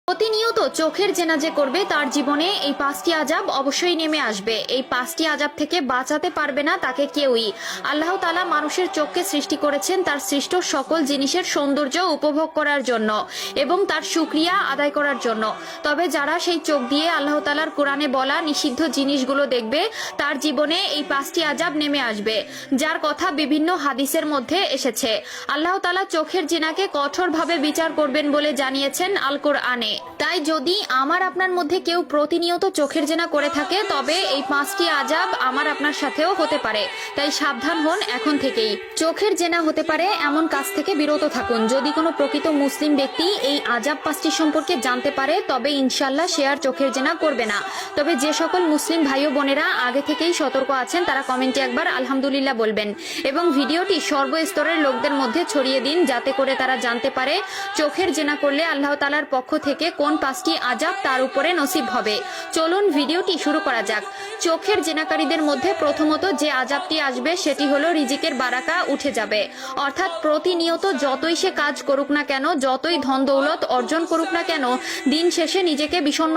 প্রতিনিয়ত চোখের জেনা যে করবে তার জীবনে এই 5টি আযাব অবশ্যই নেমে আসবে। এই 5টি আযাব থেকে বাঁচাতে পারবে না তাকে কেউই। আল্লাহ তাআলা মানুষের চোখকে সৃষ্টি করেছেন তার সৃষ্ট সকল জিনিসের সৌন্দর্য উপভোগ করার জন্য এবং তার শুকরিয়া আদায় করার জন্য। তবে যারা সেই চোখ দিয়ে আল্লাহ তাআলার কোরআনে বলা নিষিদ্ধ জিনিসগুলো দেখবে তার জীবনে এই 5টি আযাব নেমে আসবে, যার কথা বিভিন্ন হাদিসের মধ্যে এসেছে। আল্লাহ তাআলা চোখের জিনাকে কঠোরভাবে বিচার করবেন বলে জানিয়েছেন আল কোরআনে। তাই যদি আমার আপনার মধ্যে কেউ প্রতিনিয়ত চোখের জেনা করে থাকে তবে এই 5টি আযাব আমার আপনার সাথেও হতে পারে। তাই সাবধান হন এখন থেকেই। চোখের জেনা হতে পারে এমন কাজ থেকে বিরত থাকুন। যদি কোনো প্রকৃত মুসলিম ব্যক্তি এই আযাব 5টি সম্পর্কে জানতে পারে তবে ইনশাআল্লাহ সে আর চোখের জেনা করবে না। তবে যে সকল মুসলিম ভাই ও বোনেরা আগে থেকেই সতর্ক আছেন তারা কমেন্টে একবার আলহামদুলিল্লাহ বলবেন এবং ভিডিওটি সর্বস্তরের লোকদের মধ্যে ছড়িয়ে দিন, যাতে করে তারা জানতে পারে চোখের জেনা করলে আল্লাহ তাআলার পক্ষ থেকে কোন 5টি আযাব তার উপরে নসিব হবে। চলুন ভিডিওটি শুরু করা যাক। চোখের জেনাকারীদের মধ্যে প্রথমত যে আযাবটি আসবে সেটি হলো রিজিকের বারাকা উঠে যাবে। অর্থাৎ প্রতিনিয়ত যতই সে কাজ করুক না কেন, যতই ধন দৌলত অর্জন করুক না কেন, দিন শেষে নিজেকে বিষণ্ণ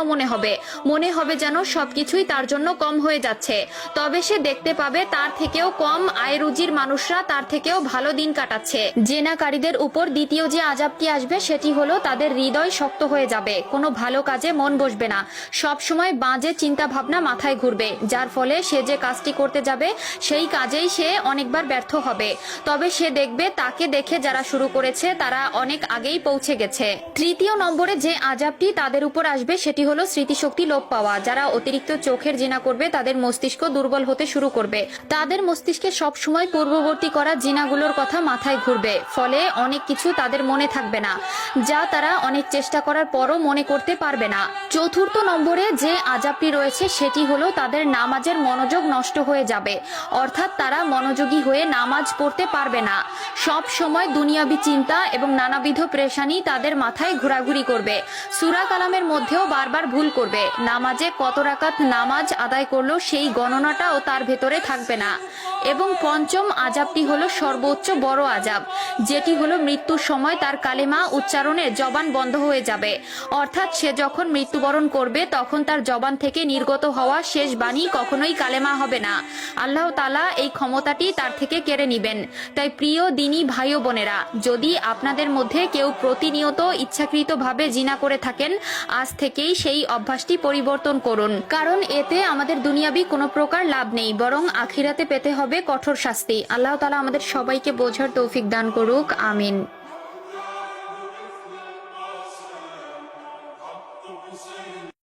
মনে হবে যেন সবকিছুই তার জন্য কম হয়ে যাচ্ছে। তবে সে দেখতে পাবে তার থেকেও কম আয় রুজির মানুষরা তার থেকেও ভালো দিন কাটাচ্ছে। জেনাকারীদের উপর দ্বিতীয় যে আযাবটি আসবে সেটি হলো তাদের হৃদয় শক্ত হয়ে যাবে, কোনো ভালো কাজে মন বসবে না, সব সময় বাজে চিন্তা ভাবনা মাথায় ঘুরবে, যার ফলে সে যে কাজটি করতে যাবে সেই কাজেই সে অনেকবার ব্যর্থ হবে। তবে সে দেখবে তাকে দেখে যারা শুরু করেছে তারা অনেক আগেই পৌঁছে গেছে। তৃতীয় নম্বরে যে আযাবটি তাদের উপর আসবে সেটি হলো স্মৃতিশক্তি লোপ পাওয়া। যারা অতিরিক্ত চোখের জিনা করবে তাদের মস্তিষ্ক দুর্বল হতে শুরু করবে। তাদের মস্তিষ্কে সব সময় পূর্ববর্তী করা জিনাগুলোর কথা মাথায় ঘুরবে, ফলে অনেক কিছু তাদের মনে থাকবে না, যা তারা অনেক চেষ্টা করার পরও মনে করতে পারবে না। চতুর্থ নম্বরে যে আযাবটি রয়েছে সেটি হলো তাদের নামাজের মনোযোগ নষ্ট হয়ে যাবে। অর্থাৎ তারা মনোযোগী হয়ে নামাজ পড়তে পারবে না। সব সময় দুনিয়াবি চিন্তা এবং নানাবিধ পেরেশানি তাদের মাথায় ঘোরাঘুরি করবে। সূরা কালামের মধ্যেও বারবার ভুল করবে। নামাজে কত রাকাত নামাজ আদায় করলো সেই গণনাটাও তার ভেতরে থাকবে না। এবং পঞ্চম আযাবটি হলো সর্বোচ্চ বড় আযাব, যেটি হলো মৃত্যুর সময় তার কালেমা উচ্চারণে জবান বন্ধ হয়ে যাবে। অর্থাৎ সে যখন মৃত্যুবরণ করবে তখন তার জবান থেকে নির্গত হওয়া শেষ বাণী কখনোই কালেমা হবে না। আল্লাহ তাআলা এই ক্ষমতাটি তার থেকে কেড়ে নিবেন। তাই প্রিয় দিনী ভাই ও বোনেরা, যদি আপনাদের মধ্যে কেউ প্রতিনিয়ত ইচ্ছাকৃতভাবে জিনা করে থাকেন, আজ থেকেই সেই অভ্যাসটি পরিবর্তন করুন। কারণ এতে আমাদের দুনিয়াবি কোনো প্রকার লাভ নেই, বরং আখিরাতে পেতে হবে কঠোর শাস্তি। আল্লাহ তাআলা আমাদের সবাইকে বোঝার তৌফিক দান করুক। আমিন।